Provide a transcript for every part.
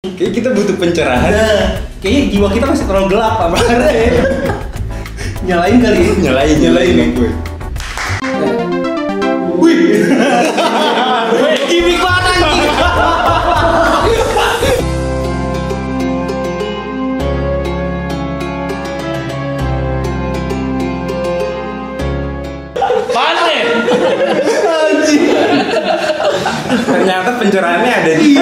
Kayak kita butuh pencerahan. Kayaknya jiwa kita masih terlalu gelap apa Nyalain kali. Nyalain gue. Wih. Gimik banget anjing. Panen. Anjing. Ternyata pencerahannya ada di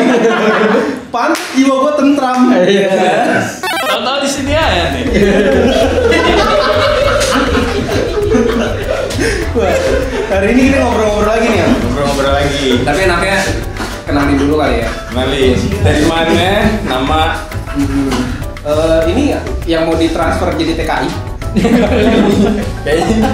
Pan, jiwa gua tentram. Tahu-tahu di sini aja nih. Wah, hari ini kita ngobrol-ngobrol lagi nih ya. ngobrol-ngobrol lagi. Tapi enaknya kenalin dulu kali ya. Kenalin. Dari mana? Nama? Ini yang mau ditransfer jadi TKI. Kayaknya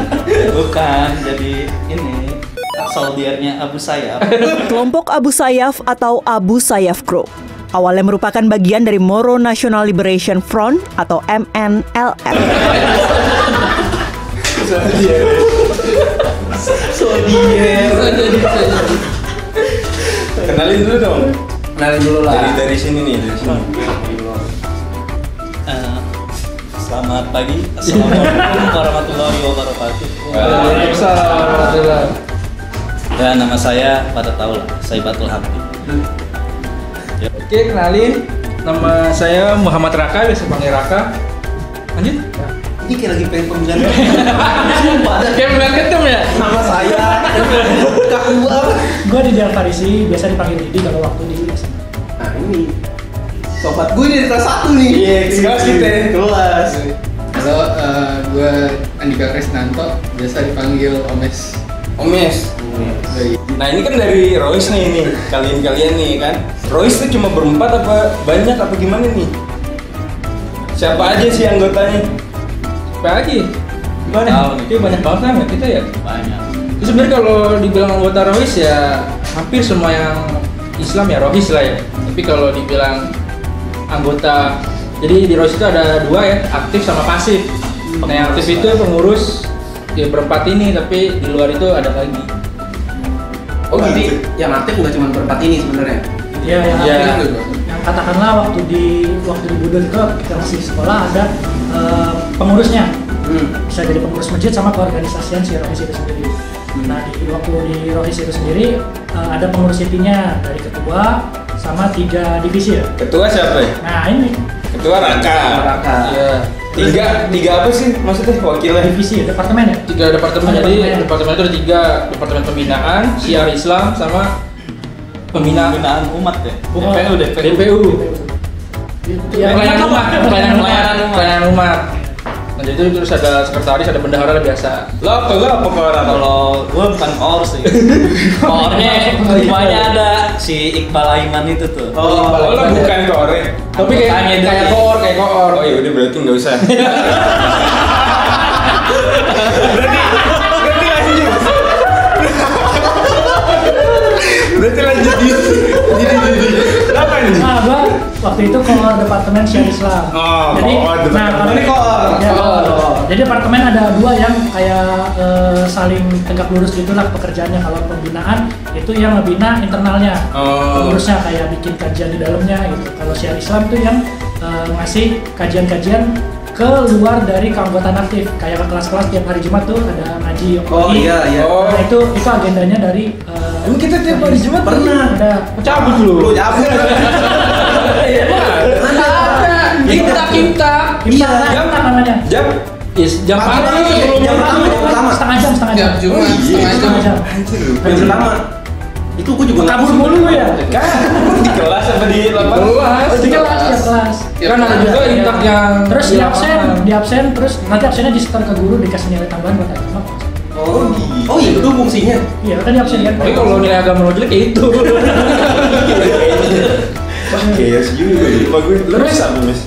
Bukan, jadi ini soldiernya Abu Sayyaf. Kelompok Abu Sayyaf atau Abu Sayyaf Group awalnya merupakan bagian dari Moro National Liberation Front atau MNLF. kenalin dulu dong. Kenalin dulu lah. Dari sini nih, dari sini. Selamat pagi, assalamualaikum warahmatullahi wabarakatuh. Waalaikumsalam. Ya, nama saya pada tahu lah, Saibatul Hamdi. Oke, kenalin. Nama saya Muhammad Raka, biasa panggil Raka. Lanjut. Ini kayak lagi pengen pemilihan. Sumpah ada Kayak pemilihan ketum ya? nama saya. Kaku banget. Gue di Del Farisi, biasa dipanggil Didi kalau waktu di SMA. Nah ini sobat gue dari kelas 1 nih. Iya, kelas kita. Kelas. Halo, gue Andika Krisnanto, biasa dipanggil Omes. Omes. Nah ini kan dari Royce nih kalian nih kan. Royce tuh cuma berempat apa banyak apa gimana nih? Siapa aja sih anggotanya? Apa lagi? Gimana? Tahu nih. Itu banyak banget kan ya kita ya? Banyak. Itu sebenarnya kalau dibilang anggota Rohis ya hampir semua yang Islam ya Rohis lah ya. Tapi kalau dibilang anggota, jadi di Rohis itu ada dua ya, aktif sama pasif. Nah yang aktif itu pengurus ya berempat ini, tapi di luar itu ada lagi. Oh jadi yang aktif nggak cuma berempat ini sebenarnya. Iya, yang Iya. yang katakanlah waktu di Budut itu kita masih sekolah ada pengurusnya. Bisa jadi pengurus masjid sama keorganisasian si Rohis itu sendiri. Nah waktu di Rohis itu sendiri ada pengurus intinya dari ketua sama 3 divisi ya. Ketua siapa ya? Nah ini Ketua Raka. Raka. Iya. Tiga apa sih maksudnya wakilnya? divisi ya, departemen ya. 3 departemen, jadi departemen itu ada 3, departemen pembinaan, syiar Islam sama pembinaan umat ya. Bukan. DPU. Ya, Pelayanan umat. Nah jadi terus ada sekretaris, ada bendahara biasa. Lo apa ke orang? Kalau gue bukan koor sih. Koornya semuanya ada si Iqbal Aiman itu tuh. Oh, lo bukan ke orang. Tapi kayak koor. Oh iya udah berarti nggak usah. Berarti lanjut di apa nih? Nah, gua waktu itu koor departemen syiar Islam. Oh, jadi, koor departemen. kalau Ini koor. Ya, Koor. jadi departemen ada 2 yang kayak saling tegak lurus gitulah pekerjaannya. Kalau pembinaan itu yang ngebina internalnya, Oh. pengurusnya kayak bikin kajian di dalamnya gitu. Kalau syiar Islam itu yang ngasih kajian-kajian ke luar dari keanggotaan aktif, kayak ke kelas-kelas tiap hari Jumat tuh ada ngaji. Oh iya iya. Oh. Nah itu agendanya dari Emang kita tiap hari Jumat Pernah. ada Cabut lu. Lu cabut. Kita. Iya, namanya. Jam? Jam Pagi, pagi. jam pertama. Setengah jam. Tiap Jumat, setengah jam. Setengah jam. Anjir lu. Yang pertama. Itu gue juga Kabur mulu ya. Kan di kelas apa di lapangan? Kelas. Di kelas. Kan ada juga intak yang Terus di absen, terus nanti absennya disetor ke guru dikasih nilai tambahan buat agama. Oh gitu. Oh iya itu fungsinya. Iya kan di absen kan. Tapi kalau nilai agama lo jelek ya itu. Wah kayak juga. Lupa gue. Lo Terus? bisa apa Mas?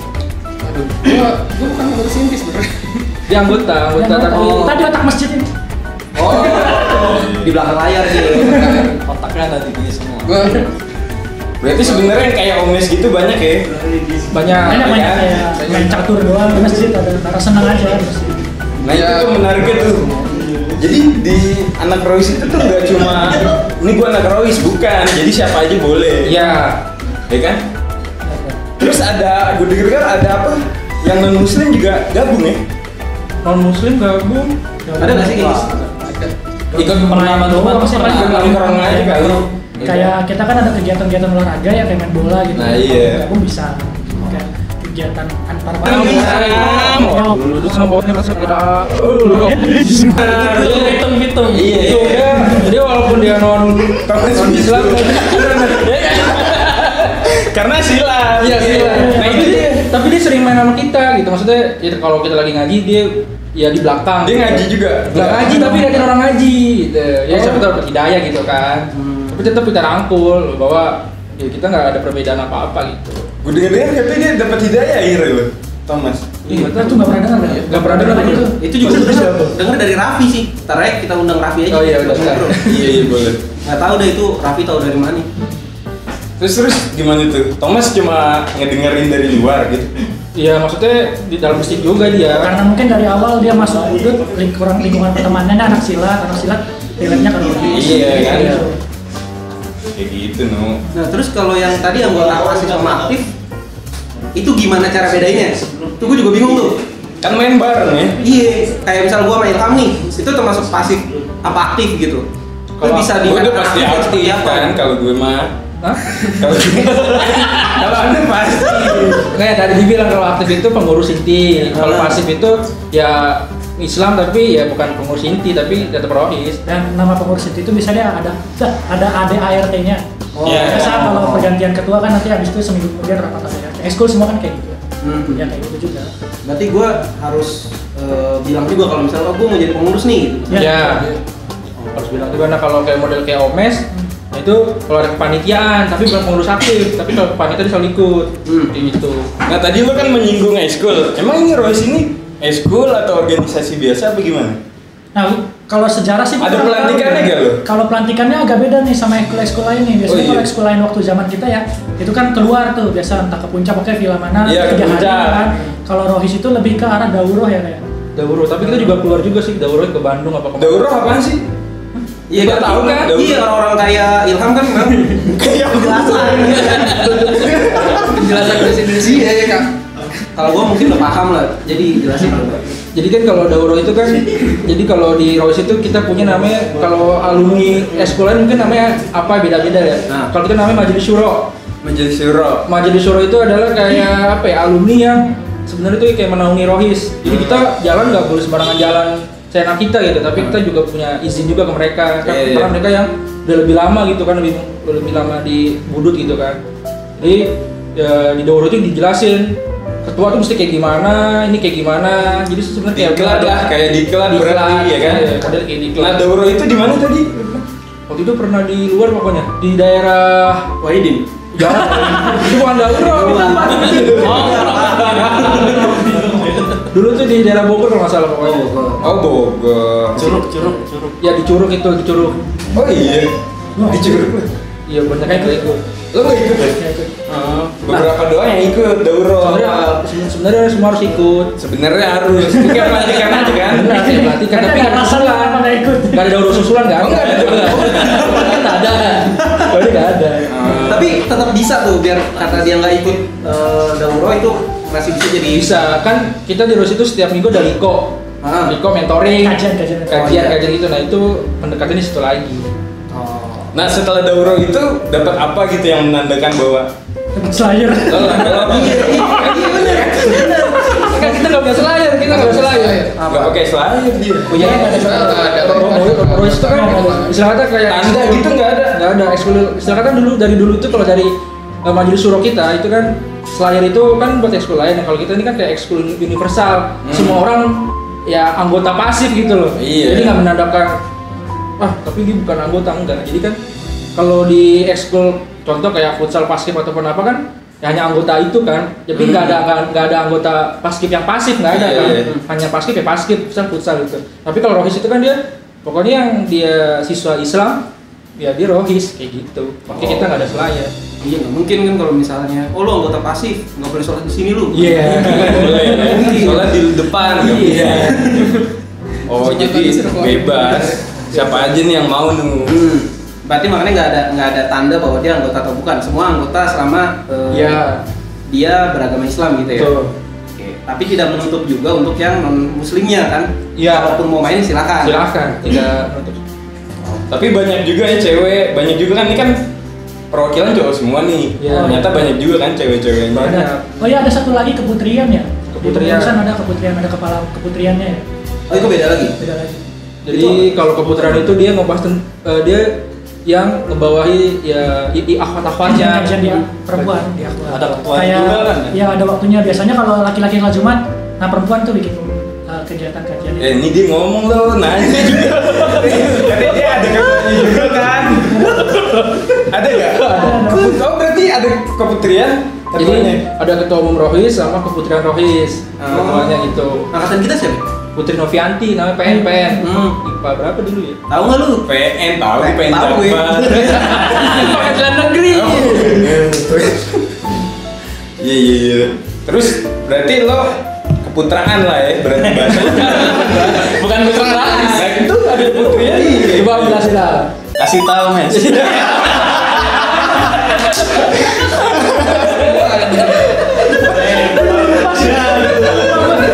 Aduh, gue bukan pengurus inti sebenarnya. Dia anggota tapi Tadi otak masjid ini. Oh. Di belakang layar sih. Otaknya ada di dia semua. Gue Berarti sebenarnya yang kayak Omes gitu banyak ya? banyak. Banyak kayak main catur doang di masjid ada cara senang aja di masjid. Nah itu tuh menariknya tuh. Jadi di anak Royce itu tuh nggak cuma ini gua anak Royce, bukan. Jadi siapa aja boleh. Iya. Ya kan? ada, gue denger kan ada apa? Yang non muslim juga gabung ya? Non muslim gabung. Ada nggak sih guys? Ikut Pengalaman doang, pasti pasti kan orang aja kali. Kayak kita kan ada kegiatan-kegiatan olahraga ya kayak main bola gitu. Nah, iya. Gabung bisa. Kayak kegiatan antar Dulu sama bawahnya masuk kita. Hitung. Iya. Jadi walaupun dia non Islam, Karena silat. iya sila. Nah itu dia. Tapi dia sering main sama kita gitu. Maksudnya ya, kalau kita lagi ngaji dia ya di belakang. Dia ngaji juga. Nggak ngaji tapi liatin orang ngaji gitu. Ya siapa tahu dapat hidayah gitu kan. Tapi tetap kita rangkul bahwa ya kita nggak ada perbedaan apa-apa gitu. Gue denger katanya dia dapat hidayah akhirnya loh, Thomas. Iya, itu nggak pernah dengar ya? Nggak pernah dengar itu. Itu juga dengar dari Raffi sih. Ntar aja kita undang Raffi aja. Oh iya, udah Ngobrol. Iya boleh. Nggak tahu deh itu Raffi tahu dari mana. Terus gimana tuh? Thomas cuma ngedengerin dari luar gitu. Iya maksudnya di dalam masjid juga dia. Karena mungkin dari awal dia masuk udut lingkungan pertemanannya anak silat relate-nya ke logis. Iya, kan? Iya. Kayak gitu no. Nah terus kalau yang tadi anggota pasif sama aktif itu gimana cara bedainnya? Tuh gue juga bingung tuh. Kan main bareng ya. Iya, kayak misal gua sama Ilham nih, itu termasuk pasif apa aktif gitu. Lu bisa gue di udah pasti aktif kan kalau gue mah. Hah? Kalau anda pasti. Nggak, tadi dibilang kalau aktif itu pengurus inti. Kalau pasif itu ya Islam tapi ya bukan pengurus inti tapi tetap rohis. Dan nama pengurus itu misalnya ada ADART-nya. Oh, Iya. Biasa kalau pergantian ketua kan nanti habis itu seminggu kemudian rapat ADART. Ekskul semua kan kayak gitu. Ya kayak gitu juga. Berarti gua harus bilang juga kalau misalnya gua mau jadi pengurus nih gitu. Ya. Harus bilang juga. Nah kalau kayak model kayak Omes, nah itu kalau ada kepanitiaan tapi bukan pengurus aktif, tapi kalau kepanitiaan dia selalu ikut. Kayak gitu. Nah tadi lu kan menyinggung eskul. Emang ini Royce ini eskul atau organisasi biasa apa gimana? Nah, kalau sejarah sih Ada kurang pelantikannya tahu ya. nggak lo? Kalau pelantikannya agak beda nih sama ekskul lain nih. Biasanya Oh, iya. kalau ekskul lain waktu zaman kita ya, itu kan keluar tuh biasa entah ke puncak pokoknya villa mana Iya, ke 3 hari puncak. kan. Kalau Rohis itu lebih ke arah Dauroh ya kayak. Dauro, tapi kita juga keluar juga sih Dauro ke Bandung apa kemana. Daurah apaan sih? Iya Nggak tahu kan? Iya orang-orang kayak Ilham kan memang Kayak penjelasan. Penjelasan bahasa Indonesia ya kak. kalau gua mungkin udah paham lah. Jadi jelasin dulu. Jadi kan kalau Dauro itu kan, jadi kalau di Rohis itu kita punya namanya, kalau alumni eskul lain mungkin namanya apa beda-beda ya. Nah. Kalau kita namanya Majelis Syuro. Majelis Syuro. Majelis Syuro itu adalah kayak apa ya, alumni yang sebenarnya itu kayak menaungi Rohis. Jadi kita jalan nggak boleh sembarangan jalan seenak kita gitu, tapi kita juga punya izin juga ke mereka. Iya, Karena iya. mereka yang udah lebih lama gitu kan, lebih lama di Budut gitu kan. Jadi ya, di Dauro itu dijelasin ketua tuh mesti kayak gimana, ini kayak gimana. Jadi sebenarnya Diklat lah, kayak diklat berarti ya kan? Iya, model kayak diklat. Nah Dauro itu di mana tadi? Waktu itu pernah di luar pokoknya, di daerah Wahidin. Jangan, itu bukan Dauro. Dulu tuh di daerah Bogor kalau nggak salah pokoknya. Oh Bogor. Curug. Ya di Curug itu, di Curug. Oh iya. Di Curug. Iya banyak yang ikut. Lo nggak ikut ya? Beberapa doang yang ikut Dauro. Sebenarnya semua harus ikut. Sebenarnya harus. Ini kayak pelantikan aja kan? Benar, ya, berarti kan tapi nggak ada susulan. nggak ikut. Nggak ada Dauro susulan kan? Oh, nggak ada. Nggak ada. Oh ini nggak ada. Tapi tetap bisa tuh biar kata dia nggak ikut Dauro itu masih bisa jadi Bisa kan kita di Rohis itu setiap minggu ada Liko. Liko mentoring, kajian gitu. Nah itu pendekatan di situ lagi. Nah setelah Dauro itu dapat apa gitu yang menandakan bahwa Slayer. Kan kita nggak bisa selayar, kita nggak bisa selayar. nggak pakai selayar dia. Punya nggak ada. Rohis itu kan istilah kata kayak Tanda gitu nggak ada. Nggak ada ekskul. Istilah kata dari dulu itu kalau dari Majelis Syuro kita itu kan selayar itu kan buat ekskul lain. Nah, kalau kita ini kan kayak ekskul universal. Semua orang ya anggota pasif gitu loh. Iya. Jadi nggak menandakan tapi dia bukan anggota, enggak. Jadi kan kalau di ekskul contoh kayak futsal paskib ataupun apa kan ya hanya anggota itu kan. Jadi nggak ada anggota paskib yang pasif, nggak ada Iya, kan. iya. Hanya paskib ya paskib, futsal gitu. Tapi kalau Rohis itu kan dia pokoknya yang dia siswa Islam ya dia Rohis kayak gitu. Makanya kita nggak ada selayar. Iya nggak mungkin kan kalau misalnya, oh lo anggota pasif nggak boleh sholat di sini lu. Iya. Boleh. Soalnya di depan nggak bisa. Oh jadi bebas. Siapa aja nih yang mau nih? Berarti makanya nggak ada tanda bahwa dia anggota atau bukan. Semua anggota selama Iya. dia beragama Islam gitu ya. Betul. Oke. Tapi tidak menutup juga untuk yang non muslimnya kan. Iya. Walaupun mau main silakan. Tidak menutup. Tapi banyak juga ya cewek, banyak juga kan ini kan perwakilan cowok semua nih. Iya. Ternyata banyak juga kan cewek-ceweknya. Banyak. Oh iya, ada satu lagi keputrian ya. Keputrian. Di ada keputrian, ada kepala keputriannya ya. Oh itu beda lagi. Beda lagi. Jadi kalau keputrian itu dia ngebahas dia yang ngebawahi ya akhwat-akhwatnya. Kajian dia perempuan dia. Ada ketua Kayak juga kan ya? ya ada waktunya. Biasanya kalau laki-laki kelas Jumat, nah perempuan tuh bikin kegiatan kajian. Ini dia ngomong loh, nanya juga. Karena dia ada keputrian juga kan. Ada nggak? Oh berarti ada keputrian. Jadi ada ketua umum Rohis sama keputrian Rohis. Ketuanya gitu. Angkatan kita siapa? Putri Novianti namanya PN. IPA berapa dulu ya? Tahu nggak lu? PN tahu, PN Tahu gue. Jabar. Pengadilan negeri. Iya. Terus berarti lo keputraan lah ya, berarti bahasanya. Bukan keputraan. Nah itu ada keputrian. Coba jelasin lah. Kasih tahu Mes.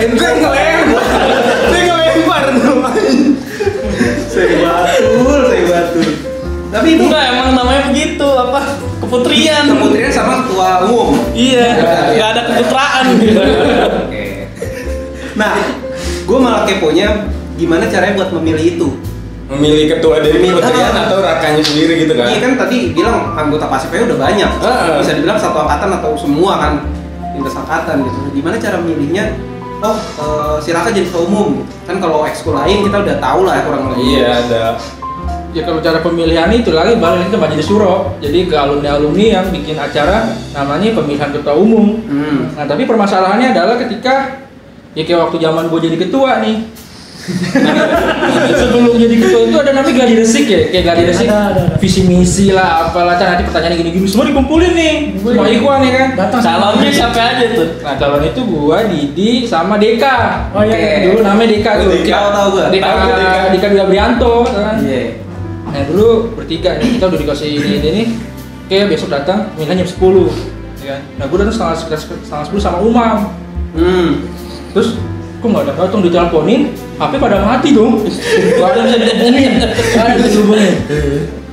Gue ngelempar Saya batul. Tapi itu Enggak, emang namanya begitu apa? Keputrian. keputrian sama ketua umum. Iya, nggak ada keputraan gitu. Oke. Nah, gue malah keponya gimana caranya buat memilih itu. memilih ketua dari keputrian atau rakanya sendiri gitu kan? Iya kan tadi bilang anggota pasifnya udah banyak. Bisa dibilang satu angkatan atau semua kan lintas angkatan gitu. Gimana cara memilihnya? Oh, silakan jadi ketua umum. Kan kalau ekskul lain kita udah tahu lah ya kurang lebih. Iya ada. Ya kalau cara pemilihan itu lagi balik ke majelis syuro. Jadi ke alumni-alumni yang bikin acara namanya pemilihan ketua umum. Nah tapi permasalahannya adalah ketika ya kayak waktu zaman gue jadi ketua nih. Sebelum jadi ketua itu ada namanya gladi resik ya, kayak gladi resik, Ada. visi misi lah, apalah nanti pertanyaan gini-gini semua dikumpulin nih, semua ikhwan nih kan. Datang Calonnya siapa aja tuh? Nah calon itu gua, Didi, sama Deka. Oh, iya. Oke. Dulu namanya Deka tuh. Tahu gua. Deka Deka Wilabrianto kan. Iya. Nah dulu bertiga nih, kita udah dikasih ini nih. Oke besok datang, pemilihan jam 10 ya kan? Nah gua datang setengah 10 sama Umam. Terus kok nggak datang diteleponin, HP pada mati dong. Gak ada bisa dihubungin, gak ada bisa dihubungin.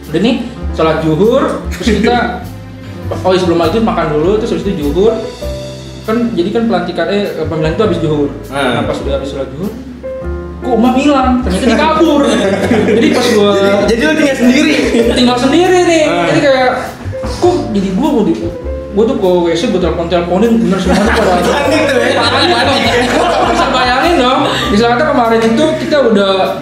Udah nih, sholat zuhur, terus kita sebelum itu makan dulu, terus habis itu zuhur. Kan jadi kan pelantikan pemilihan itu habis zuhur. Nah pas udah habis sholat zuhur, kok Umam hilang, ternyata dia kabur. Jadi pas gua Jadi lu tinggal sendiri. tinggal sendiri nih, jadi kayak kok jadi gua tuh ke WC gua teleponin bener semua tuh pada Panik tuh ya. panik. Bisa bayangin dong, misalnya kemarin itu kita udah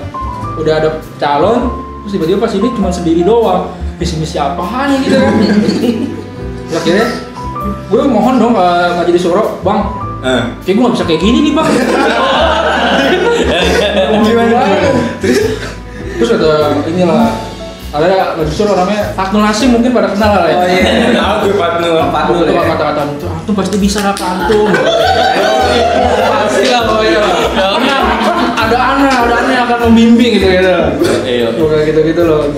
ada calon, terus tiba-tiba pas ini cuma sendiri doang, visi misi apaan gitu kan. Terus akhirnya gue mohon dong ke majelis syuro, bang, kayak gue nggak bisa kayak gini nih bang. Gimana? Terus ada inilah, ada majelis syuro namanya Fatnul Hasim, mungkin pada kenal lah ya. Oh iya. Tahu gue Fatnul. Itu kata-kata itu, antum pasti bisa apa antum. Pasti lah pokoknya. Karena ada anak yang akan membimbing gitu. Iya. Kayak gitu loh.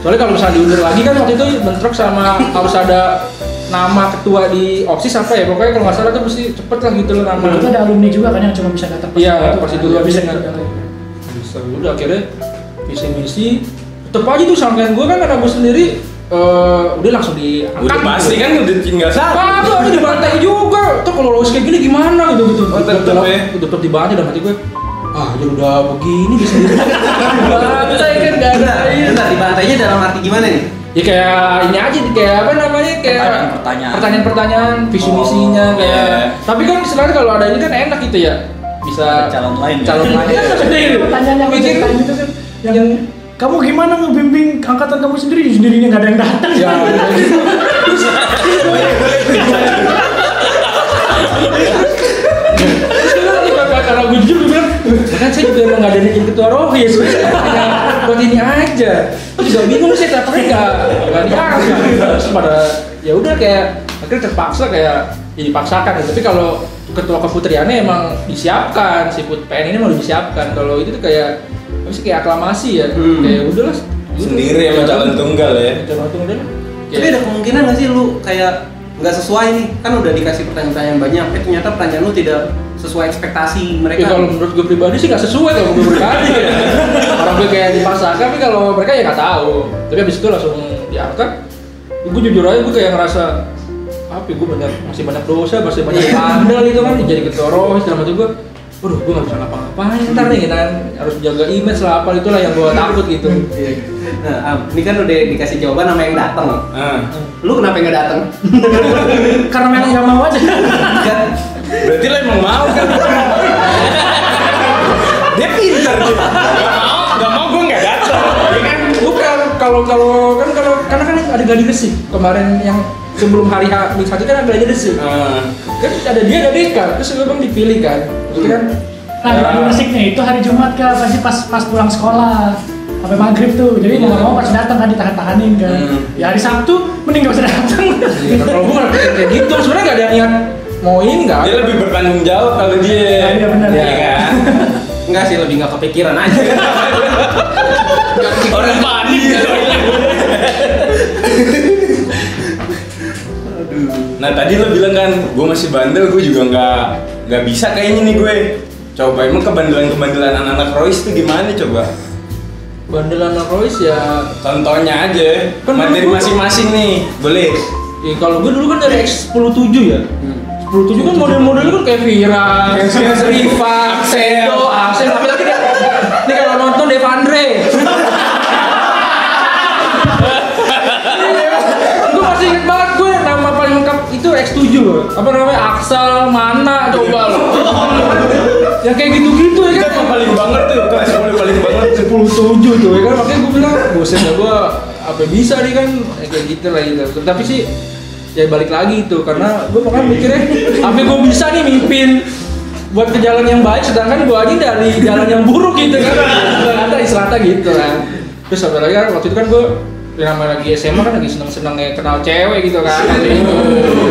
Soalnya kalau misalnya diundur lagi kan waktu itu bentrok sama harus ada nama ketua di OSIS apa ya, pokoknya kalau nggak salah tuh mesti cepet lah gitu loh nama. Itu ada alumni juga kan yang cuma bisa datang pas Iya, itu. pas itu Nggak bisa bisa nggak bisa. Udah akhirnya visi misi tetep aja tuh sangkaan gue kan anak gue sendiri udah langsung diangkat. Udah pasti kan udah tinggal satu. Kagak, ini dibantai juga. Tuh kalau lolos kayak gini gimana gitu. Oh, tetep ya? Tetep dibantai dan hati gue. Ah, ya udah begini bisa sendiri. Bantai kan enggak ada. Bentar, dibantainya dalam arti gimana nih? Ya kayak ini aja, kayak apa namanya, kayak pertanyaan-pertanyaan, visi misinya kayak. iya. Tapi kan istilahnya kalau ada ini kan enak gitu ya. Bisa Calon lain ya? Calon lain sendiri. Pertanyaan yang Mikir. ditanya itu kan yang kamu gimana ngebimbing angkatan kamu sendirinya nggak ada yang datang. Ya. Karena gue jujur gue bilang, kan saya juga emang gak ada bikin ketua Rohis, buat ini aja. Terus juga bingung sih, tapi nggak diangkat. Terus pada ya udah kayak akhirnya terpaksa kayak ya dipaksakan. Tapi kalau ketua keputriannya emang disiapkan, si PN ini emang udah disiapkan. Kalau itu tuh kayak apa sih, kayak aklamasi ya, kayak udahlah Sendiri sama calon tunggal ya. calon tunggal. Tapi ada kemungkinan nggak sih lu kayak nggak sesuai nih, kan udah dikasih pertanyaan-pertanyaan banyak, ternyata pertanyaan lu tidak sesuai ekspektasi mereka. Kalau menurut gue pribadi sih nggak sesuai kalau gue pribadi ya. Orang gue kayak dipaksakan, tapi kalau mereka ya nggak tahu. Tapi abis itu langsung diangkat. Gue jujur aja gue kayak ngerasa apa? Gue masih banyak dosa, masih banyak bandel gitu kan. Jadi ketua rohis dalam hati gue. Waduh, gue nggak bisa ngapa-ngapain ntar nih kan. Harus jaga image lah, apa itulah yang gue takut gitu. Nah, ini kan udah dikasih jawaban sama yang datang. Lu kenapa nggak datang? Karena memang nggak mau aja. Berarti lo emang mau kan? Dia pintar gitu. Gak mau gue nggak datang. Ya kan? Bukan, karena kan ada gladi bersih kemarin yang sebelum hari H kan ada gladi bersih. Kan ada dia ada Deka, terus memang dipilih kan. Terus kan Nah, gladi bersiknya itu hari Jumat kan, pasti pas pulang sekolah sampai maghrib tuh, jadi mau nggak mau pas datang kan ditahan-tahanin kan. Ya hari Sabtu mending nggak usah datang. kalau gue kan kayak gitu, sebenarnya nggak ada niat mau ini nggak. Dia lebih bertanggung jawab kalau dia. Iya benar. Iya kan? Enggak sih, lebih nggak kepikiran aja. Orang panik. Nah tadi lo bilang kan, gue masih bandel, gue juga nggak bisa kayaknya nih gue. Coba emang kebandelan anak-anak Royce itu gimana coba? Bandelan Royce ya. Contohnya aja, Kan materi dulu- masing-masing nih, boleh. Kalau gue dulu kan dari X107 ya. 107 kan model-modelnya kan kayak Vira, Riva, Sedo, Asep, tapi kan ini kalau nonton Devandre. Gue masih inget banget, gue nama paling lengkap itu X7 loh. Apa namanya? Axel, Mana, coba lo. Yang kayak gitu-gitu ya Itu kan. yang paling banget tuh, kelas 10 paling banget. 10-7 tuh ya kan, makanya gue bilang bosen ya gue apa bisa nih kan kayak gitu lah gitu. Tapi sih ya balik lagi itu karena gue makanya mikirnya apa gue bisa nih mimpin buat ke jalan yang baik sedangkan gue aja dari jalan yang buruk gitu kan. Ternyata istilahnya gitu kan. Terus sampai lagi kan waktu itu kan gue namanya lagi SMA kan lagi seneng-senengnya kenal cewek gitu kan.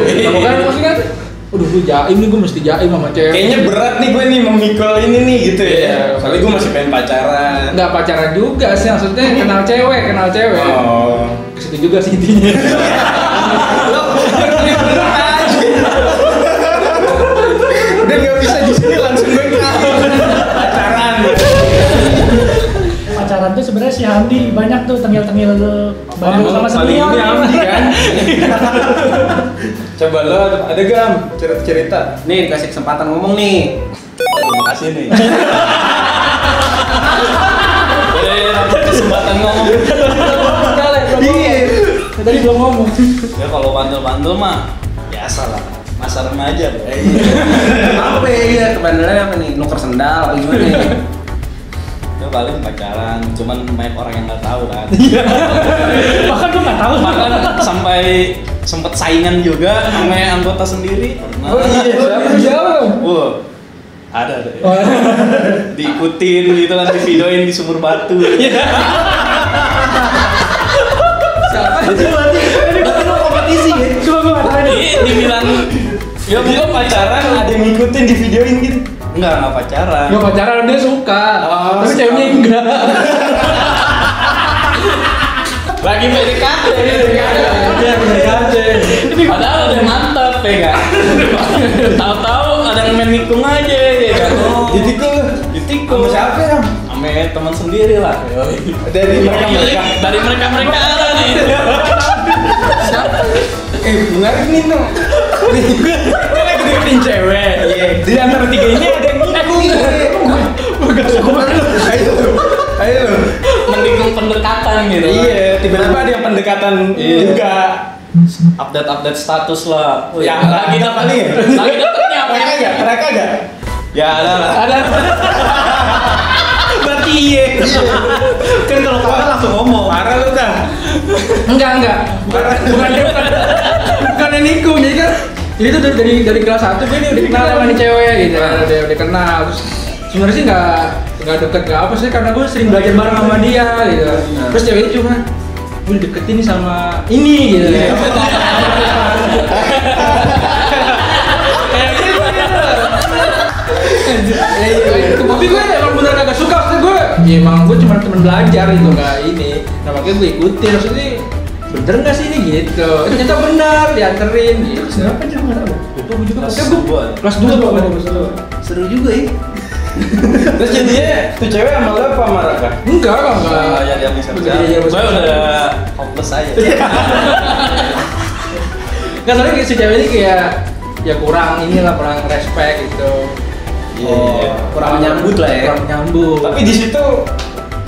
Kamu kan maksudnya kan aduh gue jaim nih, gue mesti jaim sama cewek. Kayaknya berat nih gue nih memikul ini nih gitu ya. Iya. Soalnya gue masih pengen pacaran. Nggak pacaran juga sih, maksudnya kenal cewek. Oh. Kesitu juga sih intinya. Udah nggak bisa di sini langsung gue pacaran. Pacaran tuh sebenarnya si Hamdi banyak tuh tengil-tengil bandel sama paling senior. ini Hamdi kan. Coba lo ada gam cerita. Nih dikasih kesempatan ngomong nih. Terima kasih nih. Kesempatan ngomong. Iya. Tadi belum ngomong. Ya kalau bandel-bandel mah biasa lah. Masa remaja. Apa ya kebandelannya apa nih? Nuker sendal apa gimana nih? Ya paling pacaran, cuman banyak orang yang nggak tahu kan. Bahkan gue nggak tahu. Bahkan sampai sempet saingan juga sama anggota sendiri. Oh iya, siapa? Wah, ada deh. Diikutin gitu kan, divideoin di sumur batu. Itu berarti lo kompetisi ya? Coba gue nggak tahu nih. Dibilang Ya bukan pacaran ada yang ngikutin di videoin gitu. enggak pacaran. Gak pacaran, dia suka. Tapi suka. ceweknya enggak. Lagi PDKT. Padahal udah mantap ya kan. Tahu-tahu ada yang main nikung aja ya kan. Ditikul. Ditikung. Sama siapa ya? Sama teman sendiri lah. Dari mereka. Dari mereka ada nih. Menarik nih no. Gue lagi deketin cewek. Di antara tiga ini ada yang nikung. Ayo. Mendikung pendekatan gitu. Iya, tiba-tiba ada yang pendekatan juga. Update status lah. Ya, lagi apa nih? Lagi deketnya apa? Mereka enggak? Ya ada lah. Ada. Berarti iya. Kan kalau kakak langsung ngomong. Parah lu dah. Enggak. Bukan yang nikung, jadi kan jadi itu dari kelas 1 gue ini udah kenal sama nih cewek gitu. Udah kenal. Terus sebenarnya sih enggak deket enggak apa sih karena gue sering belajar bareng sama dia gitu. Terus ceweknya cuma gue deketin nih sama ini gitu. Tapi gue emang bener kagak suka, maksudnya gue ya emang gue cuma temen belajar gitu, nggak ini. Nah makanya gue ikutin, maksudnya bener nggak sih ini gitu. Ternyata benar, dianterin gitu. Kenapa dia nggak tahu? Itu gue juga Kelas kan dua. kelas 2 tuh. Seru juga ya. Terus jadinya tuh cewek sama lo apa sama Raka? Enggak. Ya dia bisa Udah jadi gue udah hopeless aja. Nggak, tapi si cewek ini kayak ya kurang respect gitu. Kurang menyambut lah ya. Kurang menyambut. Tapi di situ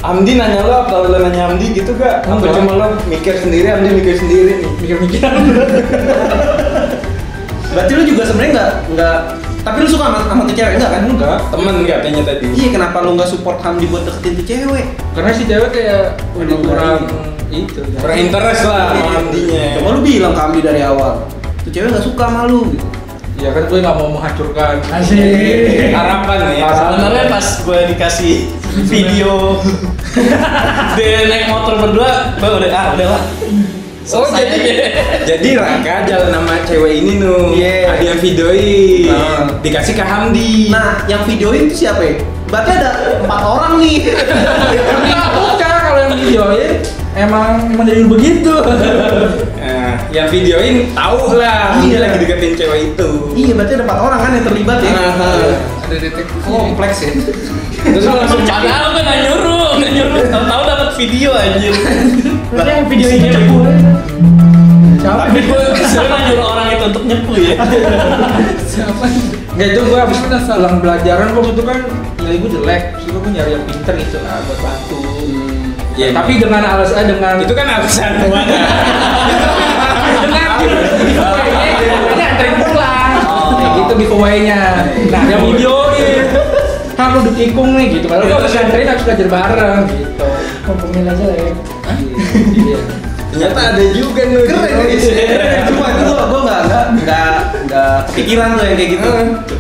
Hamdi nanya lo, kalau lo nanya Hamdi gitu gak? Apa Enggak. cuma lo mikir sendiri, Hamdi mikir sendiri nih? mikir-mikir. Berarti lu juga sebenarnya nggak. Tapi lu suka sama tuh cewek enggak kan? Enggak. Temen katanya tadi. Iya, kenapa lu nggak support Hamdi buat deketin tuh cewek? Karena si cewek kayak udah Emang kurang berani. itu. Kurang interest lah sama Hamdinya. Coba lu bilang ke Hamdi dari awal. Tuh cewek nggak suka sama lu gitu. Ya kan gue nggak mau menghancurkan. Asik. Harapan nih. Sebenarnya pas gue dikasih video dia naik motor berdua, gue udahlah. Oh jadi Raka jalan sama cewek ini nuh. Iya. Ada yang videoin. Nah. Dikasih ke Hamdi. Nah, yang videoin itu siapa ya? Berarti ada 4 orang nih. Bukan, kalau yang videoin emang menjadi begitu. Nah, yang videoin tahu lah Hamdi Iya. lagi deketin cewek itu. Iya, berarti ada 4 orang kan yang terlibat ya. Ada detektif. Kompleks ya. Terus lo langsung Padahal gue nggak nyuruh. Tahu-tahu dapat video anjir. Berarti yang video ini nyepu. Siapa? Tapi gue sebenarnya nyuruh orang itu untuk nyepu ya. Siapa? Nggak, itu gue abis pulang belajaran waktu itu kan nilai gue jelek, terus gue nyari yang pinter gitu lah buat bantu. Ya, Tapi dengan alasan itu kan alasan doang. dengan giveaway-nya anterin pulang. Kayak gitu giveaway-nya. Nah, yang videoin. Kan lu ditikung nih gitu. Kalau gue harus anterin harus belajar bareng gitu. Kompromi aja lah ya. Iya. Ternyata ada juga nih. Keren. Cuma itu gua nggak kepikiran tuh yang kayak gitu.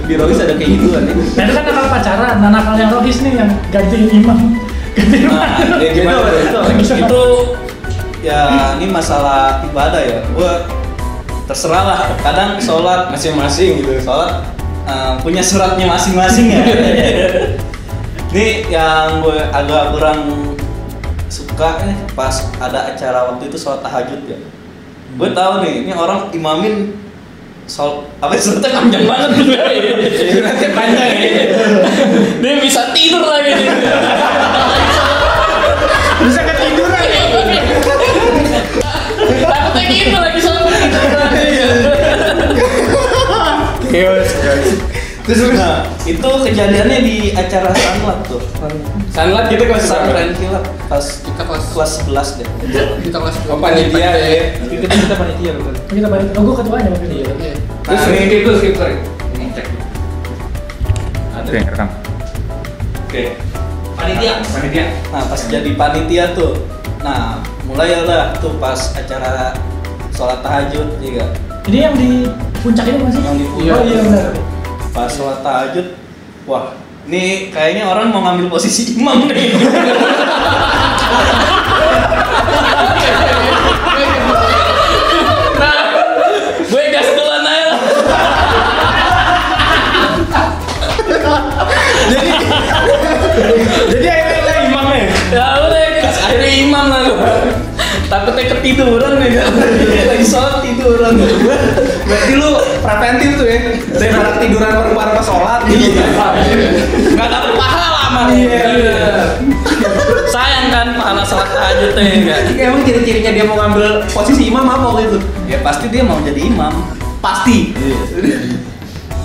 Di Rois ada kayak gituan ya. Nah itu kan nakal pacaran, nah nakal yang Rohis nih yang gantiin imam. Gantiin imam. Ya gimana tuh? Itu ya ini masalah ibadah ya. Gue terserah lah. Kadang sholat Masing-masing gitu. sholat punya suratnya masing-masing ya. Ini yang gue agak kurang suka nih pas ada acara waktu itu sholat tahajud ya. Gue tahu nih, ini orang imamin suratnya panjang banget. Suratnya panjang ya. Dia bisa tidur lagi nih. Bisa ketiduran. Takutnya gitu lagi sholat. Terus nah, itu kejadiannya di acara sanlat tuh. Sanlat kita kelas berapa? Pesantren kilat pas Kita kelas 11 deh. Kita kelas Oh panitia ya. Kita panitia betul. Kita balik, oh gue ketuanya waktu itu. Terus Skip dulu, sorry. Cek. Oke, rekam. Oke. Panitia. Nah, pas jadi panitia tuh. Nah, mulai udah tuh pas acara sholat tahajud juga. Ini yang di puncak ini masih? Yang di Oh iya benar. Pas sholat tahajud, wah, ini kayaknya orang mau ngambil posisi imam nih. Nah, gue gas duluan aja. Jadi akhirnya imamnya. Ya udah, gas akhirnya imam lah lu. Takutnya ketiduran nih kan. Lagi sholat tiduran. Berarti lu preventif tuh ya. Daripada tiduran bareng-bareng pas sholat gitu. Nggak dapet pahala malah. Sayang kan pahala sholat tahajudnya enggak. Emang ciri-cirinya dia mau ngambil posisi imam apa waktu itu? Ya pasti dia mau jadi imam. Pasti.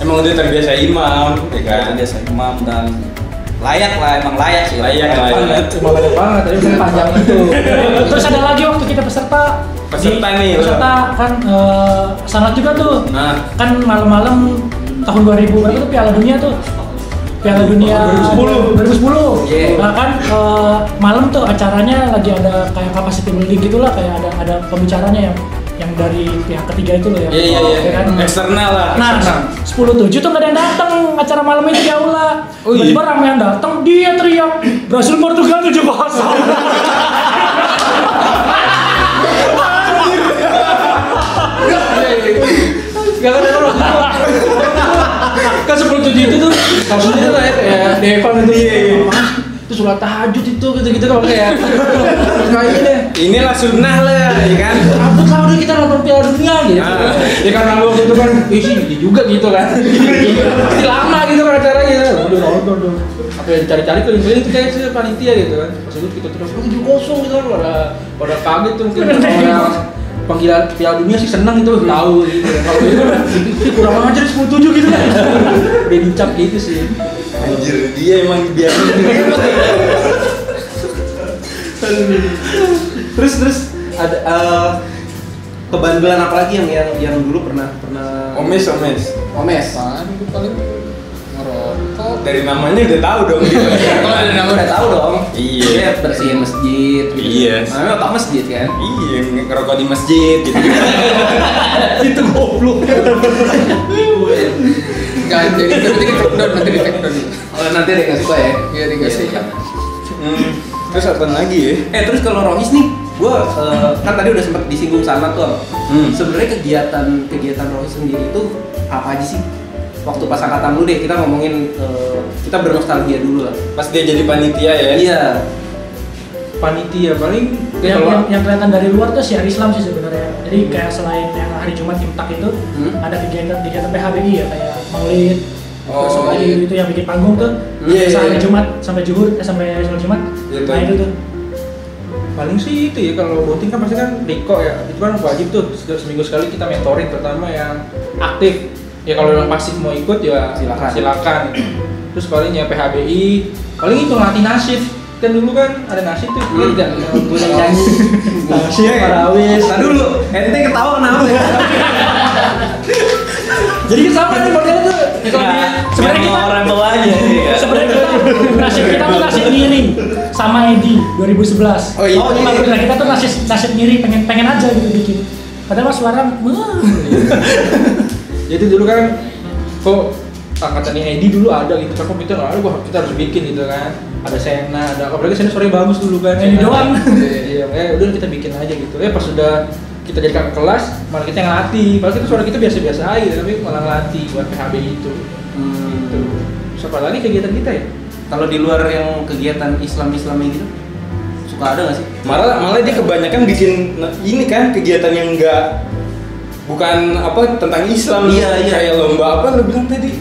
Emang udah terbiasa imam, ya kan? Biasa imam dan layak lah, emang layak sih. Layak lah, banget. Cuma banyak banget, tapi bukan panjang itu. Terus ada lagi waktu kita peserta. Peserta nih, Peserta kan sangat juga tuh. Nah. Kan malam-malam tahun 2000 berapa tuh Piala Dunia tuh. Piala Dunia 2010. Yeah. Nah kan malam tuh acaranya lagi ada kayak capacity building gitulah, kayak ada pembicaranya yang dari pihak ketiga itu loh ya. Iya. Ya kan? Eksternal lah. Nah, 10.7 tuh nggak ada yang datang acara malam itu di aula. Tiba-tiba ramai yang datang, dia teriak Brasil Portugal 7-0. Gak ada orang. Kan 10-7 itu tuh maksudnya lah ya kayak Devan itu. itu sholat tahajud itu gitu kalau kayak kayak deh. Inilah sunnah lah, ya kan? Apa kalau udah kita nonton Piala Dunia gitu? Ya karena waktu itu kan, sih ini juga gitu kan. Pasti lama gitu kan acaranya. Udah nonton dong. Apa yang dicari-cari keliling-keliling itu kayak si panitia gitu kan. Pas itu kita terus 7-0 gitu kan, pada kaget tuh mungkin orang panggilan Piala Dunia sih senang itu tahu gitu. Kalau itu kurang ajar 10-7 gitu kan. Udah dicap gitu sih. Anjir, dia emang biasa. Terus ada kebandelan apa lagi yang dulu pernah Omes. Apaan itu paling ngerokok. Dari namanya udah tahu dong. Kalau dari nama udah tahu dong. Iya. Dia bersihin masjid gitu. Iya. Namanya otak masjid kan. Iya, ngerokok di masjid gitu. Itu goblok. Enggak, jadi nanti di take down, Oh, nanti ada yang nggak suka ya. Iya, dia nggak suka. Terus apa lagi ya? Terus kalau Rohis nih, gua kan tadi udah sempat disinggung sama tuh. Sebenarnya kegiatan Rohis sendiri itu apa aja sih? Waktu pas angkatan dulu deh, kita ngomongin kita bernostalgia dulu lah. Pas dia jadi panitia ya? Iya. Panitia paling yang kelihatan dari luar tuh syiar Islam sih sebenarnya. Jadi kayak selain yang hari Jumat imtak itu ada kegiatan PHBI ya kayak Maulid. Terus lagi itu yang bikin panggung tuh. Sampai Jumat, sampai Zuhur, sampai sholat Jumat. Nah itu tuh. Paling sih itu ya, kalau voting kan pasti kan Riko ya. Itu kan wajib tuh seminggu sekali kita mentoring, terutama yang aktif. Ya kalau yang pasif mau ikut ya silakan. Terus paling ya PHBI, paling itu ngelatih nasyid. Kan dulu kan ada nasyid tuh, kita punya nyanyi nasyid Parawis. Nah dulu, ente ketawa kenapa ya? Jadi sama nih modelnya tuh. Sebenarnya kita orang bawahnya. Sebenarnya kita tuh nasyid ngiring sama Edi 2011. Oh iya. Nah kita tuh nasyid ngiring pengen aja gitu bikin. Padahal mas suara Jadi dulu kan kok angkatannya Edi dulu ada gitu kan, kita nggak ada, kita harus bikin gitu kan. Ada Sena, ada apalagi Sena suaranya bagus dulu kan. Ini doang. Iya, udah kita bikin aja gitu. Pas sudah kita jadi kakak kelas, malah kita ngelatih. Padahal kita suara kita biasa-biasa aja, tapi malah ngelatih buat PHB itu. Gitu. Terus apa lagi kegiatan kita ya? Kalau di luar yang kegiatan Islam-Islamnya gitu, suka ada nggak sih? Malah dia kebanyakan bikin ini kan kegiatan yang bukan apa tentang Islam. Iya. Kayak lomba apa lu bilang tadi?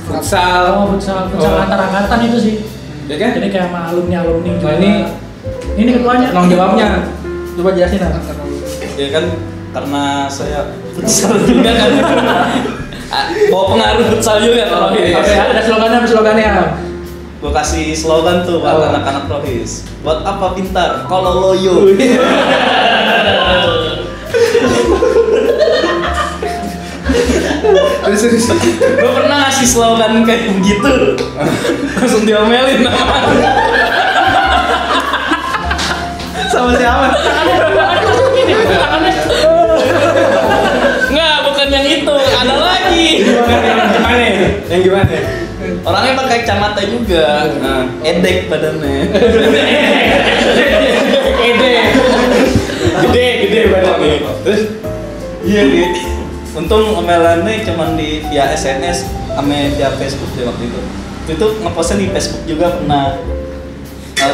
Futsal. Futsal antar angkatan itu sih. Ya kan? Jadi kayak sama alumni juga. Nah ini ketuanya. Tanggung jawabnya. Coba jelasin lah. Ya kan karena saya futsal juga kan. Bawa pengaruh futsal juga kalau Ada slogannya. Gue kasih slogan tuh buat anak-anak Rohis. Buat apa pintar? Kalau loyo. Gue pernah ngasih slogan kayak begitu, langsung diomelin sama siapa? Nggak, bukan yang itu, ada lagi. Yang gimana? Orangnya pakai kacamata juga, edek badannya. Gede badannya. Terus iya nih. Untung omelannya cuma via SNS sama via Facebook deh waktu itu. Itu ngepostnya di Facebook juga pernah.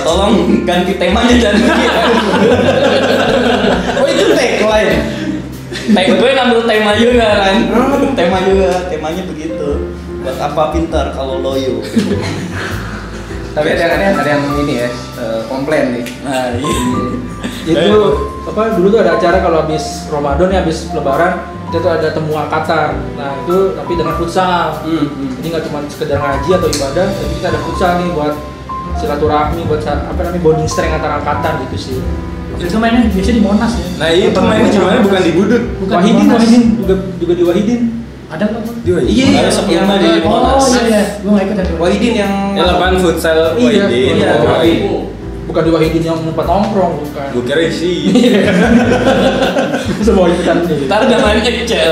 Tolong ganti temanya dan Oh itu tagline. gue ngambil tema juga kan. Temanya begitu. Buat apa pintar kalau loyo. Tapi ada yang ini ya, komplain nih. Nah iya. Itu apa dulu tuh ada acara kalau habis Ramadan ya, habis Lebaran kita tuh ada temu angkatan. Nah itu tapi dengan futsal. Jadi nggak cuma sekedar ngaji atau ibadah, tapi kita ada futsal nih buat silaturahmi, buat bonding strength antar angkatan gitu sih. Waktu itu mainnya biasanya di Monas ya. Nah itu mainnya gimana? Bukan di Budut. Bukan Wahidin juga di Wahidin. Ada nggak? Iya, Ada sebelumnya di Oh Monas. iya, gue nggak ikut ya. Wahidin yang Ya lapangan futsal Wahidin. Iya. Bukan di Wahidin yang tempat nongkrong, bukan. Gue kira sih. Semua ikutan nih. Ntar udah main Excel.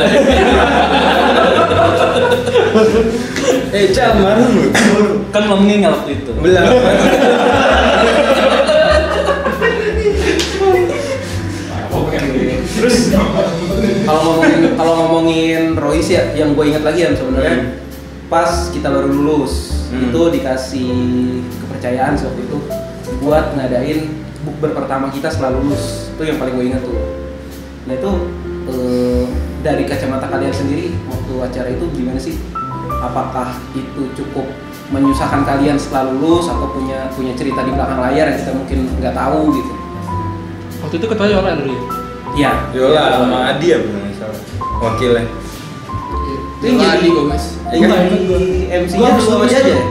Cal marah lu. Kan belum meninggal waktu itu. Belum. Terus kalau ngomongin Rohis ya, yang gue ingat lagi ya sebenarnya pas kita baru lulus itu dikasih kepercayaan waktu itu buat ngadain bukber pertama kita setelah lulus. Itu yang paling gue ingat tuh. Nah itu dari kacamata kalian sendiri waktu acara itu gimana sih? Apakah itu cukup menyusahkan kalian setelah lulus atau punya cerita di belakang layar yang kita mungkin nggak tahu gitu? Waktu itu ketua Yola dulu ya? Iya. Yola sama Adi ya bukan salah. Wakilnya. Itu yang jadi Gomez. Enggak, ikut gua. MC-nya dulu sama aja ya?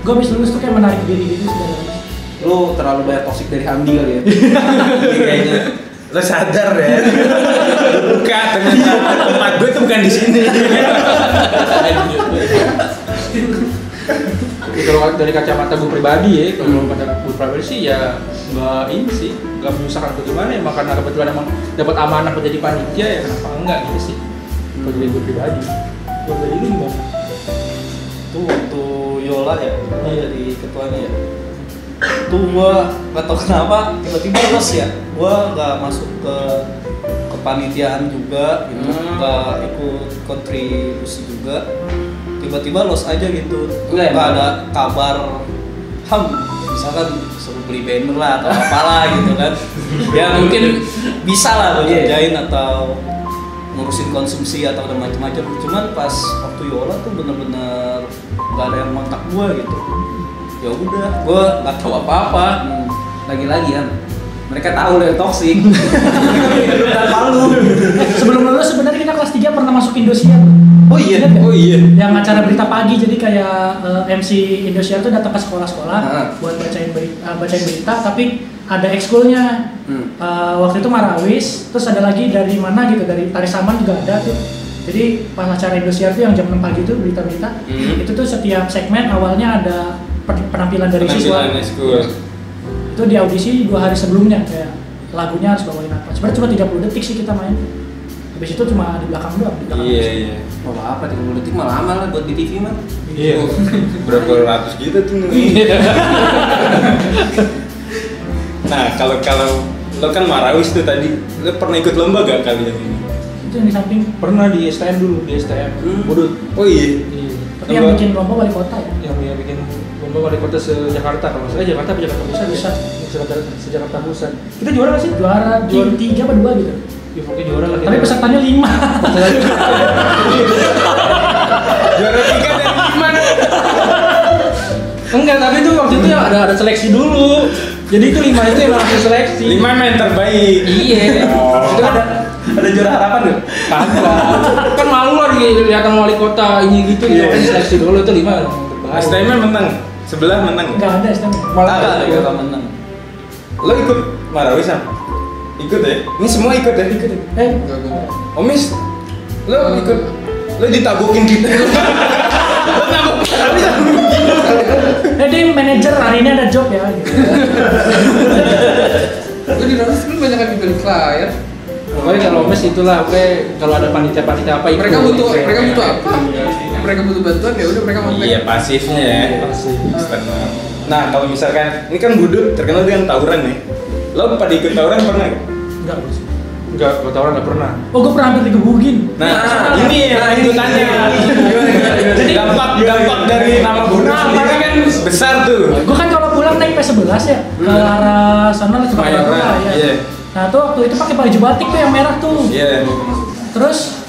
Gue habis lulus tuh kayak menarik diri gitu sebenarnya. Lu terlalu banyak toksik dari Hamdi kali ya? Kayaknya lo sadar ya. Bukan, ternyata tempat gue tuh bukan di sini. Kalau dari kacamata gue pribadi ya, kalau pada gue pribadi sih ya nggak menyusahkan bagaimana ya, karena kebetulan emang dapat amanah menjadi panitia ya kenapa enggak gitu sih. Kalau dari gue pribadi. Kalau dari lu gimana? Itu waktu Yola ya, jadi ketuanya ya. Tuh gua nggak tahu kenapa tiba-tiba los ya, gua nggak masuk ke kepanitiaan juga gitu, nggak ikut kontribusi juga, tiba-tiba los aja gitu, nggak ada kabar, misalkan suruh beli banner lah atau apalah gitu kan, ya mungkin bisa lah gua kerjain atau ngurusin konsumsi atau macam-macam, cuman pas waktu Yola tuh bener-bener nggak ada yang kontak gua gitu. Ya udah, gue nggak tahu apa-apa. Lagi-lagi kan, mereka tahu lo yang toksik. Sebelum lulus sebenarnya kita kelas 3 pernah masuk Indosiar. Oh iya, Ingat nggak? oh iya. Yang acara berita pagi, jadi kayak MC Indosiar tuh datang ke sekolah-sekolah buat bacain berita, tapi ada ekskulnya. Waktu itu Marawis, terus ada lagi dari mana gitu, dari Tarisaman juga ada tuh. Jadi pas acara Indosiar tuh yang jam 6 pagi itu berita-berita, itu tuh setiap segmen awalnya ada penampilan dari siswa. Itu di audisi 2 hari sebelumnya, kayak lagunya harus bawain apa. Sebenarnya cuma 30 detik sih kita main. Habis itu cuma di belakang doang, di belakang. Iya. Oh apa 30 detik mah lama lah buat di TV mah. Iya. Berapa ratus juta tuh. Nah, kalau lo kan Marawis tuh tadi, lo pernah ikut lomba gak kalian ini? Itu yang di samping. Pernah di STM dulu, di STM Budut. Oh iya. Tapi yang bikin lomba wali kota ya. Yang bikin lomba wali kota se-Jakarta, kalau saya Jakarta apa Jakarta Pusat? Se-Jakarta Pusat. Kita juara nggak sih? Juara 3 apa 2 gitu. Ya pokoknya juara lah. Tapi pesertanya 5. Juara 3 dan 5. Enggak, tapi itu waktu itu ada seleksi dulu. Jadi itu 5 itu yang langsung seleksi. 5 main terbaik. Iya. Itu Ada juara harapan tuh? kagak. Kan malu lah dilihat sama wali kota ini gitu, Iya. kan seleksi dulu itu 5 yang terbaik. STM menang. Sebelah menang. Enggak ada STM. Malah ada menang. Lo ikut Marawis Sam? Ikut ya? Ini semua ikut ya? Ikut ya? Enggak gue. Omis, lo ikut? Lo ditabukin gitu? Lo tabukin? Dia manajer hari ini ada job ya gitu. Gue di Ronis kan banyak yang dibeli klien. Pokoknya kalau mes itulah, oke kalau ada panitia apa ikut. Mereka butuh apa? Mereka butuh bantuan ya udah mereka mau. Iya pasifnya ya. Pasif. Eksternal. Nah kalau misalkan ini kan Budut terkenal dengan tawuran nih. Lo pada ikut tawuran pernah nggak? Enggak, Bos. Enggak, kalau tawuran enggak pernah. Oh, gue pernah hampir digebukin. Nah ini yang itu tanya. Jadi dampak dari nama Budut sendiri kan besar tuh. Gue kan kalau pulang naik P11 ya ke arah sana lah Mayoran, ya. iya. Nah tuh waktu itu pakai baju batik tuh yang merah tuh. Iya. Terus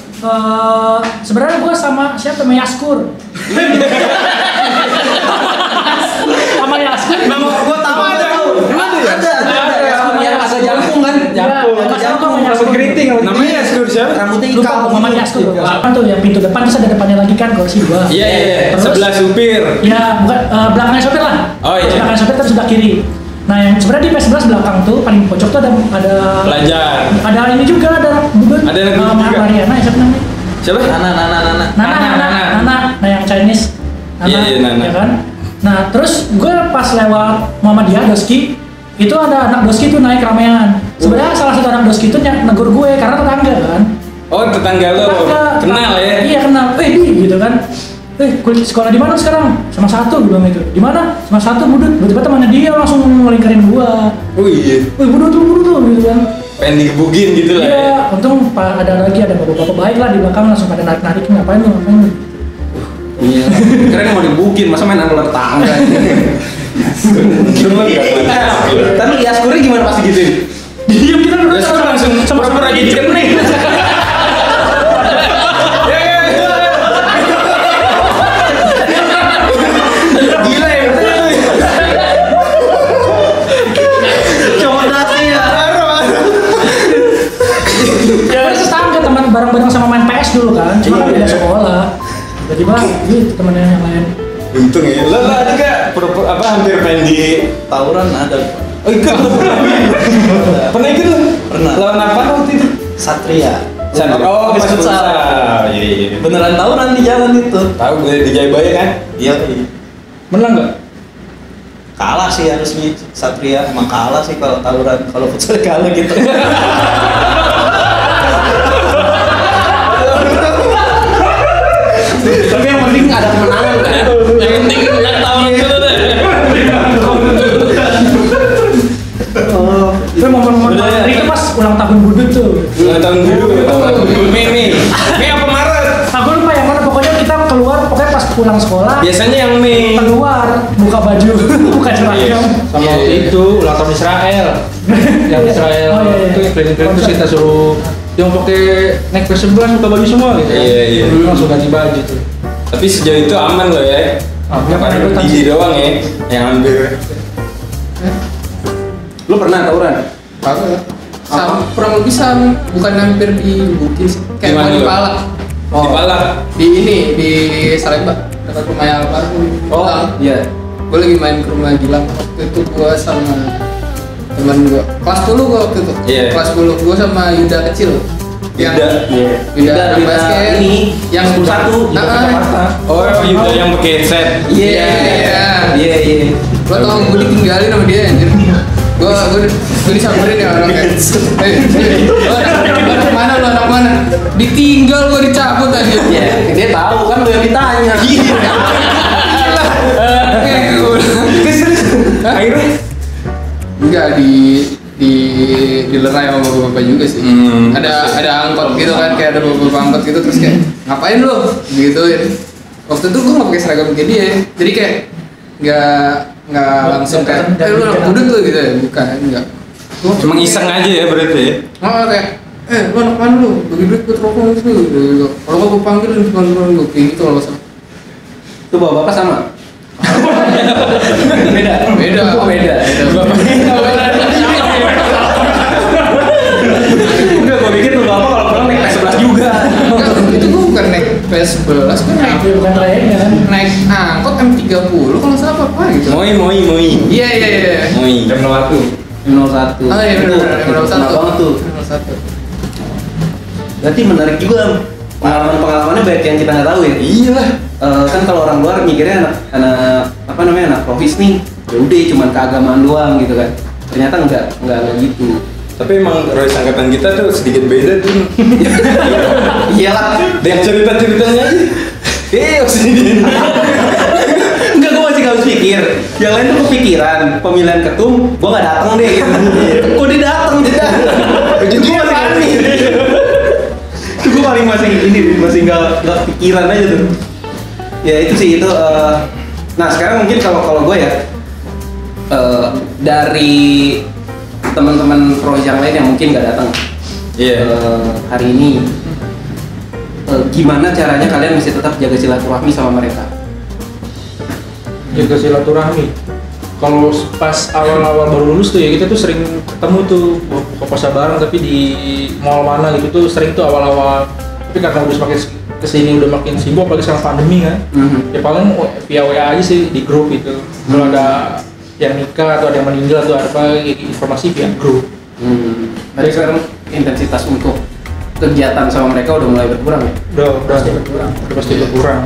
sebenarnya gue sama siapa namanya Yaskur. Sama Yaskur. Nama gue tahu ada. Emang ada. Yang asal jangkung kan? Jangkung. Rambut keriting. Namanya Yaskur siapa? Rambutnya Lupa ikal. Muhammad Yaskur. Kan tuh yang pintu depan terus ada depannya lagi kan kursi 2. Iya. Terus- Sebelah supir. Ya, bukan belakangnya sopir lah. Oh, iya. Belakangnya sopir terus sebelah kiri. Nah, yang sebenarnya di P11 belakang tuh paling pojok tuh ada Pelajar. ada ini juga ada Budut. Ada yang Budut juga. Mariana siapa namanya? Siapa? Nana. Nah, yang Chinese. Iya, Nana. Ya kan? Nah, terus gue pas lewat Muhammadiyah Doski, itu ada anak Doski tuh naik ramean. Sebenarnya salah satu anak Doski itu negur gue karena tetangga kan. Oh tetangga lo. Kenal ya? Iya kenal. Di gitu kan. Kuliah sekolah di mana sekarang? Sama satu gue bilang itu. Di mana? Sama satu Budut. Tiba-tiba temannya dia langsung ngelingkarin gua. Oh iya. Budut tuh gitu kan. Pengen digebukin gitu lah ya. Iya, untung ada lagi ada bapak-bapak baik lah di belakang langsung pada narik-narik ngapain lu. Iya. keren mau dibukin, masa main ular tangga. Tapi Yaskurnya gimana pas gituin? Diam kita berdua Yaskur langsung pura-pura jadi kening. Gila ya. Cowok dasi ya. Ya tetangga teman bareng-bareng sama main PS dulu kan, cuma kan beda sekolah. Tiba-tiba temennya yang lain. Untung ya. Lo ada gak apa hampir main di Tawuran ada. Oh ikut lo pernah ikut lo? Pernah. Lawan apa waktu itu? Satria. Oh pas pas futsal. futsal. Iya. Beneran tawuran di jalan itu. Tahu gue di Jayabaya kan? Iya. Menang nggak? Kalah sih harusnya Satria, emang kalah sih kalau tawuran, kalau futsal kalah gitu. Tapi yang penting ada kemenangan kan. Yang penting yang tawuran dulu deh. Itu momen-momen paling itu pas ulang tahun Budut tuh. Ulang tahun dulu. Mei apa Maret? Aku lupa yang mana, pokoknya kita keluar, pokoknya pas pulang sekolah Biasanya yang Mei. keluar buka baju, buka seragam. Sama waktu itu ulang tahun Israel. Yang Israel Oh, iya. itu yang keliling-keliling terus kita suruh yang pakai naik PS11 buka baju semua gitu. Iya. Langsung ganti baju tuh. Tapi sejauh itu aman loh ya. Nggak pernah ikutan Biji sih. doang ya yang hampir. Lu pernah tawuran? Kagak. Sama kurang lebih sama, bukan hampir dibukin sih. Kayak Gimana di lu? Palak. Di Palak. Di ini di Salemba dekat rumahnya almarhum. Oh iya. Gue lagi main ke rumah Gilang waktu itu, gue sama teman gue kelas 10 gue waktu itu. Iya. Kelas 10 gue sama Yuda kecil. Yuda. Yuda anak basket ini yang 11 Ah, Jakarta. Oh Yuda yang pakai set. Iya. Iya. Lo tau gue ditinggalin sama dia anjir. Gue disamperin ya orangnya. Lo anak mana, lo anak mana? Ditinggal, gue dicabut aja. Iya, dia tahu kan lu yang ditanya. Akhirnya Enggak dilerai sama bapak-bapak juga sih. Ada angkot gitu kan, kayak ada bapak angkot gitu, terus kayak ngapain lo? Gituin. Waktu itu gue nggak pakai seragam kayak dia, jadi kayak nggak langsung kayak lu anak budut tuh gitu ya, bukan enggak. cuma iseng aja ya berarti ya. Oh kayak lu anak mana lu? Bagi duit buat rokok gitu. Kalau gue panggil gue kayak gitu kalau salah. Itu bapak sama. Beda. Enggak, gua pikir tuh bapak kalau pulang naik PS11 juga. Enggak, itu gue bukan naik PS11, gue naik Tapi bukan trayeknya kan. naik angkot M30 kalau salah apa gitu. Moi. Iya. Moi. Jam 01. 01. Oh iya benar, Kenapa banget tuh? 01. Berarti menarik juga. Pengalamannya banyak yang kita nggak tahu ya. Iya lah. Kan kalau orang luar mikirnya anak rohis nih, ya udah cuman keagamaan doang gitu kan. Ternyata enggak gitu. Tapi emang Roy angkatan kita tuh sedikit beda tuh. Iyalah. Dengan cerita-ceritanya aja. Sini. Enggak, gua masih harus pikir. Yang lain tuh kepikiran pemilihan ketum, gua nggak datang deh gitu. Kok dia datang dia? Gua panik. Gua paling masih nggak pikiran aja tuh. Ya itu sih itu. Nah sekarang mungkin kalau gue ya dari teman-teman pro yang lain yang mungkin nggak datang hari ini, gimana caranya kalian masih tetap jaga silaturahmi sama mereka? Jaga silaturahmi. Kalau pas awal-awal baru lulus tuh ya kita tuh sering ketemu tuh buka puasa bareng, tapi di mall mana gitu tuh sering tuh awal-awal. Tapi karena udah semakin kesini udah makin sibuk, apalagi sekarang pandemi kan. Ya paling via WA aja sih di grup itu. Kalau ada yang nikah atau ada yang meninggal atau apa informasi via grup. Tapi sekarang intensitas untuk kegiatan sama mereka udah mulai berkurang ya? Udah pasti berkurang.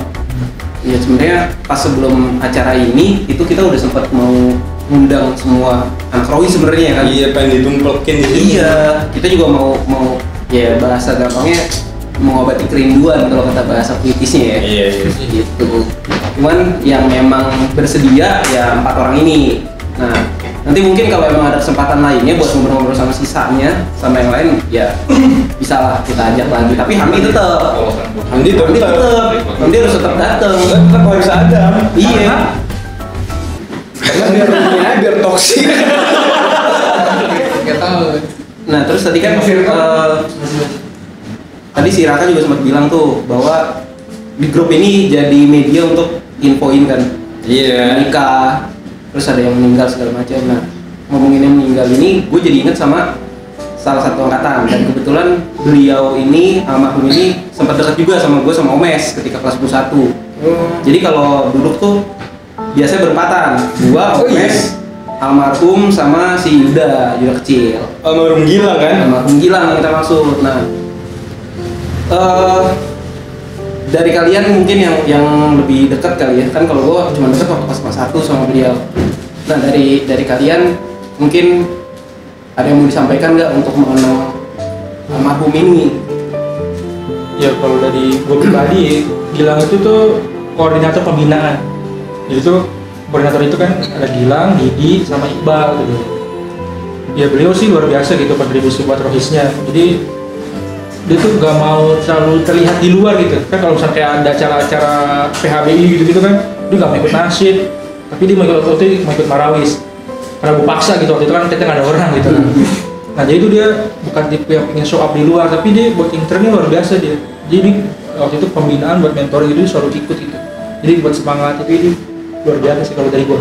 Ya sebenarnya pas sebelum acara ini itu kita udah sempat mau ngundang semua anak Roy sebenarnya kan. Iya, pengen ditumpelkin di sini. Iya, kita juga mau ya bahasa gampangnya mengobati kerinduan kalau kata bahasa puitisnya ya. Iya. Gitu. Cuman yang memang bersedia ya 4 orang ini. Nah, Nanti mungkin kalau emang ada kesempatan lainnya buat ngobrol-ngobrol sama sisanya, sama yang lain, ya bisa lah kita ajak lagi. Tapi Hamdi tetap harus tetap datang. Tetap harus ada. Iya. Karena biar toksik. Nggak tahu. Nah terus tadi kan tadi si Raka juga sempat bilang tuh bahwa di grup ini jadi media untuk infoin kan. Iya. Nikah, terus ada yang meninggal segala macam. Nah ngomongin yang meninggal ini, gue jadi inget sama salah satu angkatan dan kebetulan beliau ini almarhum ini sempat dekat juga sama gue sama Omes ketika kelas 21. Jadi kalau duduk tuh biasanya berempatan, gue, Omes, almarhum sama si Yuda kecil. Almarhum Gilang kan? Almarhum Gilang yang kita maksud. Nah, dari kalian mungkin yang lebih dekat kali ya, kan kalau gue cuma dekat waktu pas kelas 1 sama beliau. Nah dari kalian mungkin ada yang mau disampaikan nggak untuk mengenal almarhum ini? Ya kalau dari gue pribadi, Gilang itu tuh koordinator pembinaan. Jadi tuh koordinator itu kan ada Gilang, Didi, sama Iqbal gitu. Ya beliau sih luar biasa gitu kontribusi buat rohisnya. Jadi dia tuh gak mau selalu terlihat di luar gitu. Kan kalau misalnya kayak ada acara-acara PHBI gitu-gitu kan, dia gak mau ikut nasyid, tapi dia mau ikut marawis. Karena gue paksa gitu, waktu itu kan kita gak ada orang gitu. Nah jadi itu dia bukan tipe yang pengen show up di luar, tapi dia buat internnya luar biasa dia. Jadi waktu itu pembinaan buat mentoring itu selalu ikut gitu. Jadi buat semangat itu luar biasa sih kalau dari gue.